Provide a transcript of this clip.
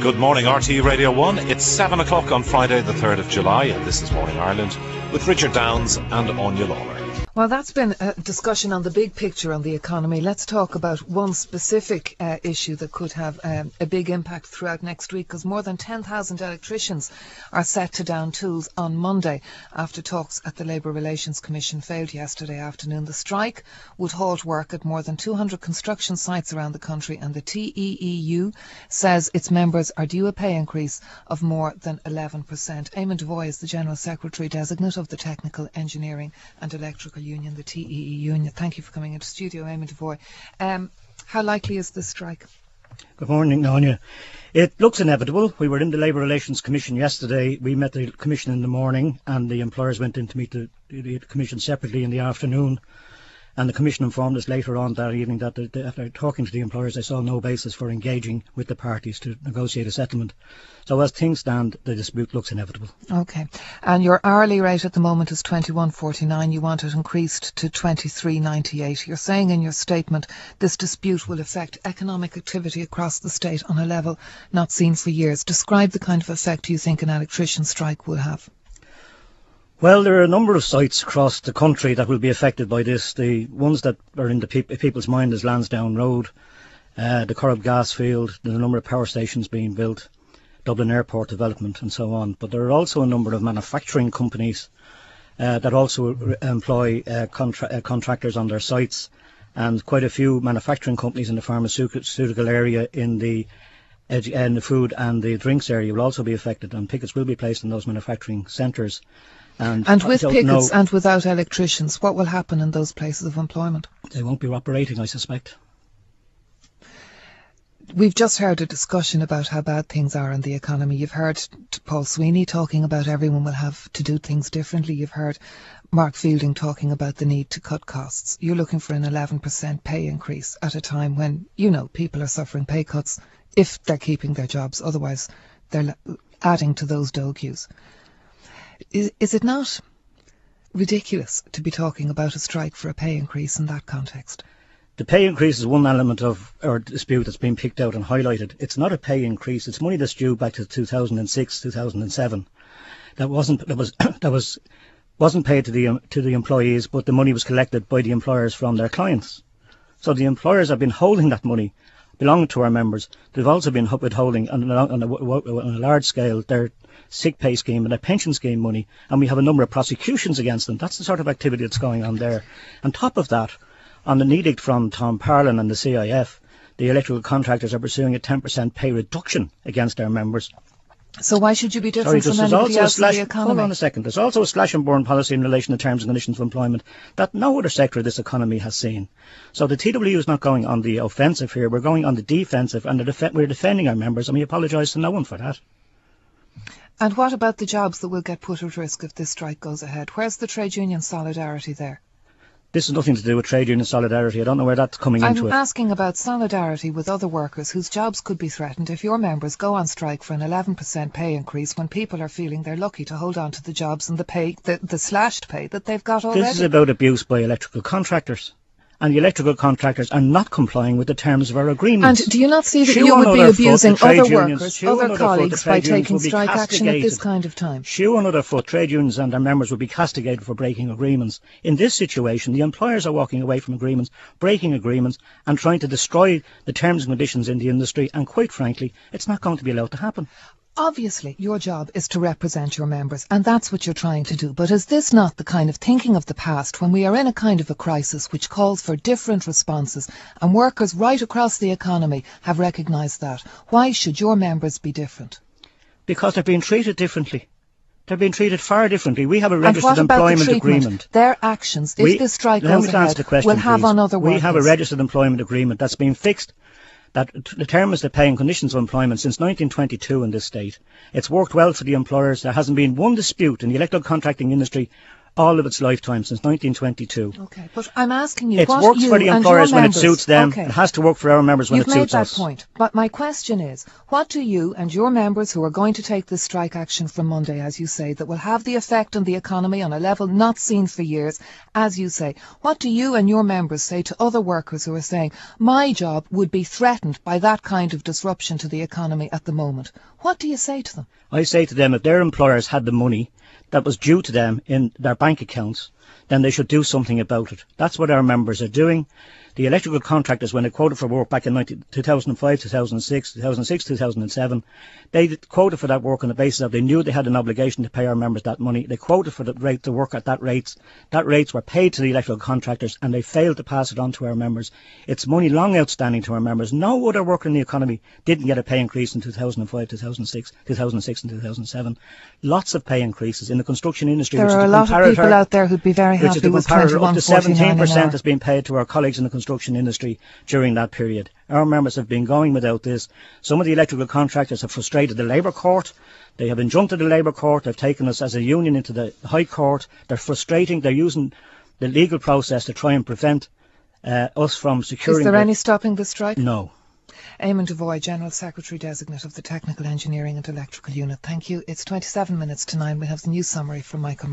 Good morning, RTE Radio 1. It's 7 o'clock on Friday the 3rd of July, and this is Morning Ireland with Richard Downs and Anya Lawler. Well, that's been a discussion on the big picture on the economy. Let's talk about one specific issue that could have a big impact throughout next week, because more than 10,000 electricians are set to down tools on Monday after talks at the Labour Relations Commission failed yesterday afternoon. The strike would halt work at more than 200 construction sites around the country, and the TEEU says its members are due a pay increase of more than 11%. Eamon Devoy is the General Secretary Designate of the Technical Engineering and Electrical Union, the TEE Union. Thank you for coming into studio, Eamon Devoy. How likely is this strike? Good morning, Anya. It looks inevitable. We were in the Labour Relations Commission yesterday. We met the Commission in the morning, and the employers went in to meet the Commission separately in the afternoon. And the Commission informed us later on that evening that after talking to the employers, they saw no basis for engaging with the parties to negotiate a settlement. So as things stand, the dispute looks inevitable. OK. And your hourly rate at the moment is $21.49. You want it increased to $23.98. You're saying in your statement this dispute will affect economic activity across the state on a level not seen for years. Describe the kind of effect you think an electrician strike will have. Well, there are a number of sites across the country that will be affected by this. The ones that are in the people's mind is Lansdowne Road, the Corrib gas field, the number of power stations being built, Dublin Airport development and so on. But there are also a number of manufacturing companies that also employ contractors on their sites, and quite a few manufacturing companies in the pharmaceutical area, in the food and the drinks area will also be affected, and pickets will be placed in those manufacturing centres. And with pickets and without electricians, what will happen in those places of employment? They won't be operating, I suspect. We've just heard a discussion about how bad things are in the economy. You've heard Paul Sweeney talking about everyone will have to do things differently. You've heard Mark Fielding talking about the need to cut costs. You're looking for an 11% pay increase at a time when, people are suffering pay cuts if they're keeping their jobs. Otherwise, they're adding to those dole queues. Is it not ridiculous to be talking about a strike for a pay increase in that context? The pay increase is one element of our dispute that's been picked out and highlighted. It's not a pay increase. It's money that's due back to 2006, 2007. That wasn't paid to the employees, but the money was collected by the employers from their clients. So the employers have been holding that money belonging to our members. They've also been withholding on a large scale their sick pay scheme and their pension scheme money, and we have a number of prosecutions against them. That's the sort of activity that's going on there. On top of that, on an edict from Tom Parlin and the CIF, the electrical contractors are pursuing a 10% pay reduction against our members. So why should you be different from anybody else in the economy? Hold on a second. There's also a slash and burn policy in relation to terms and conditions of employment that no other sector of this economy has seen. So the TWU is not going on the offensive here. We're going on the defensive, and we're defending our members, and we apologise to no one for that. And what about the jobs that will get put at risk if this strike goes ahead? Where's the trade union solidarity there? This has nothing to do with trade union solidarity. I don't know where that's coming into it. I'm asking about solidarity with other workers whose jobs could be threatened if your members go on strike for an 11% pay increase when people are feeling they're lucky to hold on to the jobs and the slashed pay that they've got already. This is about abuse by electrical contractors. And the electrical contractors are not complying with the terms of our agreements. And do you not see that you would be abusing other workers, other colleagues, by taking strike action at this kind of time? Shoe on other foot, trade unions and their members will be castigated for breaking agreements. In this situation, the employers are walking away from agreements, breaking agreements, and trying to destroy the terms and conditions in the industry. And quite frankly, it's not going to be allowed to happen. Obviously, your job is to represent your members, and that's what you're trying to do. But is this not the kind of thinking of the past, when we are in a kind of a crisis which calls for different responses, and workers right across the economy have recognised that? Why should your members be different? Because they're being treated differently. They're being treated far differently. We have a registered employment agreement. Their actions, if this strike goes ahead, will have on other workers. We have a registered employment agreement that's been fixed, that determines the pay and conditions of employment since 1922 in this state. It's worked well for the employers. There hasn't been one dispute in the electrical contracting industry all of its lifetime, since 1922. Okay, but I'm asking you, It what works you for the and employers your when it members, suits them. okay. It has to work for our members when You've it suits made that us. point, but my question is, what do you and your members who are going to take this strike action from Monday, as you say, that will have the effect on the economy on a level not seen for years, as you say, what do you and your members say to other workers who are saying, my job would be threatened by that kind of disruption to the economy at the moment? What do you say to them? I say to them, if their employers had the money that was due to them in their bank accounts, then they should do something about it. That's what our members are doing. The electrical contractors, when they quoted for work back in 2005, 2006, 2007, they quoted for that work on the basis of they knew they had an obligation to pay our members that money. They quoted for the rate to work at that rates. That rates were paid to the electrical contractors, and they failed to pass it on to our members. It's money long outstanding to our members. No other worker in the economy didn't get a pay increase in 2005, 2006, and 2007. Lots of pay increases in the construction industry. There are a lot of people out there who'd be very happy with 21.49 up to 17% has been been paid to our colleagues in the construction industry during that period. Our members have been going without this. Some of the electrical contractors have frustrated the Labour Court. They have injuncted the Labour Court. They've taken us as a union into the High Court. They're frustrating. They're using the legal process to try and prevent us from securing... Is there any stopping the strike? No. Eamon Devoy, General Secretary Designate of the Technical Engineering and Electrical Unit. Thank you. It's 27 minutes to 9. We have the news summary from Michael.